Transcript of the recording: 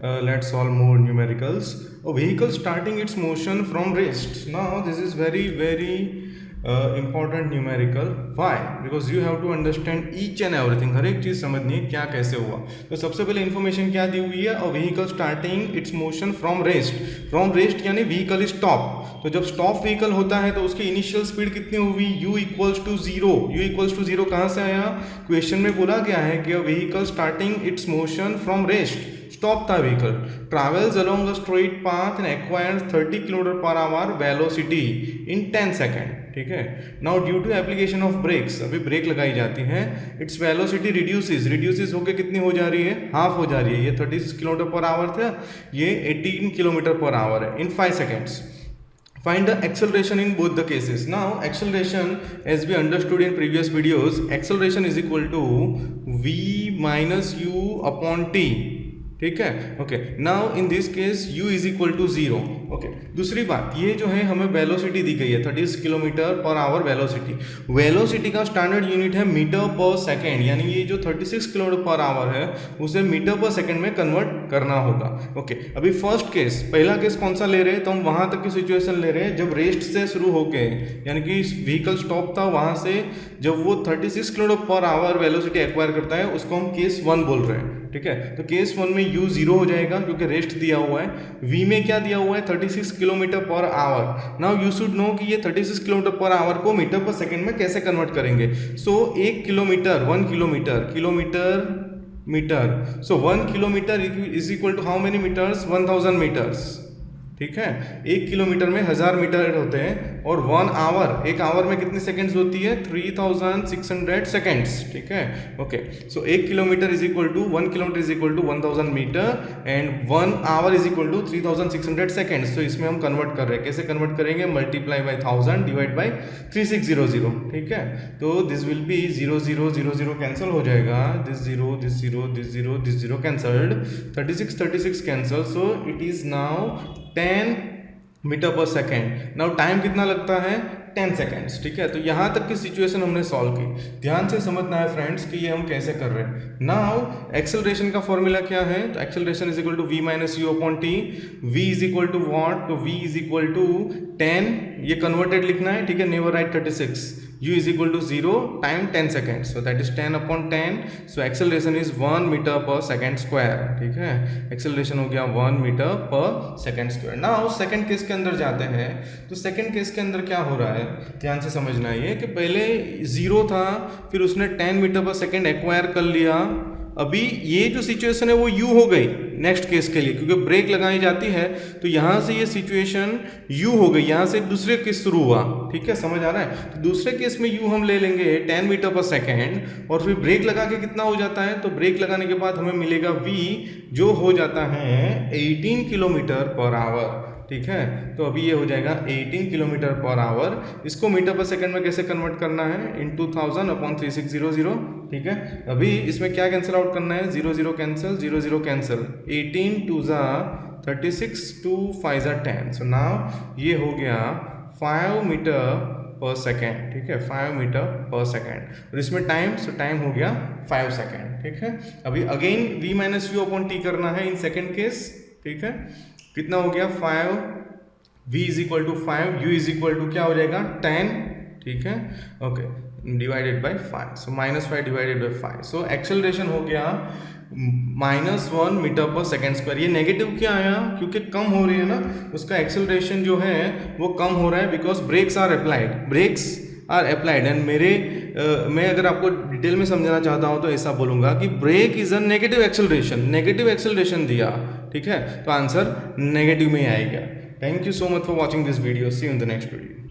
let's solve more numericals. A vehicle starting its motion from rest. Now this is very important numerical. Why? Because you have to understand each and everything. हर एक चीज़ समझनी है क्या कैसे हुआ. तो सबसे पहले इन्फॉर्मेशन क्या दी हुई है? A vehicle starting its motion from rest. From rest यानी vehicle stop. तो जब स्टॉप व्हीकल होता है तो उसकी इनिशियल स्पीड कितनी हुई? u equals to zero. u equals to zero कहाँ से आया? क्वेश्चन में बोला गया है कि vehicle starting its motion from rest. Stop था vehicle. Travels along a straight path and acquires 30 kilometre per hour velocity in 10 second. ठीक है. Now due to application of brakes, अभी ब्रेक लगाई जाती है, इट्स वेलोसिटी रिड्यूसेस होकर कितनी हो जा रही है? हाफ हो जा रही है. ये 36 किलोमीटर पर आवर था, ये 18 किलोमीटर पर आवर है इन 5 seconds. Find the acceleration in both the cases. Now acceleration, as we understood in previous videos, acceleration is equal to v minus u upon t. ठीक है. Okay. Now in this case u is equal to zero. Okay. दूसरी बात, ये जो है हमें velocity दी गई है 30 kilometre per hour velocity. Velocity का स्टैंडर्ड यूनिट है मीटर पर सेकेंड, यानी ये जो 36 किलोमीटर पर आवर है उसे मीटर पर सेकेंड में कन्वर्ट करना होगा. ओके. अभी फर्स्ट केस, पहला केस कौन सा ले रहे हैं? तो हम वहां तक की सिचुएशन ले रहे हैं जब रेस्ट से शुरू होके, यानी कि व्हीकल स्टॉप था, वहां से जब वो 36 kilometre per hour velocity acquire करता है उसको हम केस 1 बोल रहे हैं. ठीक है. तो केस 1 में u जीरो हो जाएगा क्योंकि रेस्ट दिया हुआ है. v में क्या दिया हुआ है? 36 kilometre per our. Now you should know कि ये 36 किलोमीटर पर आवर को मीटर पर सेकंड में कैसे कन्वर्ट करेंगे. So 1 kilometre 1 kilometre metre. So 1 kilometre is equal to how many metres? 1000 metres. ठीक है. 1 किलोमीटर में 1000 मीटर होते हैं और 1 आवर, एक आवर में कितनी सेकंड्स होती है? 3600 सेकंड्स. ठीक है. Okay. So 1 kilometre is equal to 1 kilometre is equal to 1000 metre and 1 hour is equal to 3600 seconds. तो इसमें हम कन्वर्ट कर रहे हैं. कैसे कन्वर्ट करेंगे? Multiply by 1000 divide by 3600. ठीक है. तो दिस विल बी 0000 कैंसिल हो जाएगा. This 0 this 0 this 0 this 0 cancelled. 36 cancel. So it is now 10 metre per second. Now time कितना लगता है? 10 सेकेंड्स. ठीक है. तो यहाँ तक की सिचुएशन हमने सॉल्व की. ध्यान से समझना है फ्रेंड्स कि ये हम कैसे कर रहे हैं. नाउ एक्सेलरेशन का फॉर्मूला क्या है? तो acceleration is equal to v minus u upon t. v is equal to what? तो v इज इक्वल टू 10, ये कन्वर्टेड लिखना है. ठीक है. Never write 36. u is equal to 0 time 10 seconds, so that is 10 upon 10. so acceleration is 1 meter per second square. ठीक है. acceleration हो गया 1 meter per second square. now second case के अंदर जाते हैं. तो second केस के अंदर क्या हो रहा है? ध्यान से समझना है ये कि पहले 0 था, फिर उसने 10 मीटर पर सेकेंड एक्वायर कर लिया. अभी ये जो सिचुएशन है वो u हो गई नेक्स्ट केस के लिए, क्योंकि ब्रेक लगाई जाती है तो यहाँ से ये सिचुएशन u हो गई. यहाँ से दूसरे केस शुरू हुआ. ठीक है. समझ आ रहा है? तो दूसरे केस में u हम ले लेंगे 10 मीटर पर सेकेंड और फिर ब्रेक लगा के कितना हो जाता है? तो ब्रेक लगाने के बाद हमें मिलेगा v जो हो जाता है 18 किलोमीटर पर आवर. ठीक है. तो अभी ये हो जाएगा 18 किलोमीटर पर आवर. इसको मीटर पर सेकंड में कैसे कन्वर्ट करना है? Into 1000 upon 3600. ठीक है. अभी इसमें क्या कैंसिल आउट करना है? 0 कैंसिल, 0 कैंसिल. 18 2 36 2 5 10. सो नाउ ये हो गया 5 मीटर पर सेकेंड. ठीक है. 5 मीटर पर सेकेंड. और इसमें टाइम, सो टाइम हो गया 5 सेकेंड. ठीक है. अभी again v minus u upon T करना है इन सेकेंड केस. ठीक है. कितना हो गया? 5. v is equal to 5, u is equal to क्या हो जाएगा? 10. ठीक है. Okay. Divided by 5. So -5 divided by 5. So acceleration हो गया -1 मीटर पर सेकेंड स्क्वायर. ये नेगेटिव क्या आया? क्योंकि कम हो रही है ना, उसका एक्सेलरेशन जो है वो कम हो रहा है because brakes are applied. And मैं अगर आपको डिटेल में समझाना चाहता हूँ तो ऐसा बोलूँगा कि brake is a negative acceleration दिया. ठीक है. तो आंसर नेगेटिव में ही आएगा. Thank you so much for watching this video. See you in the next video.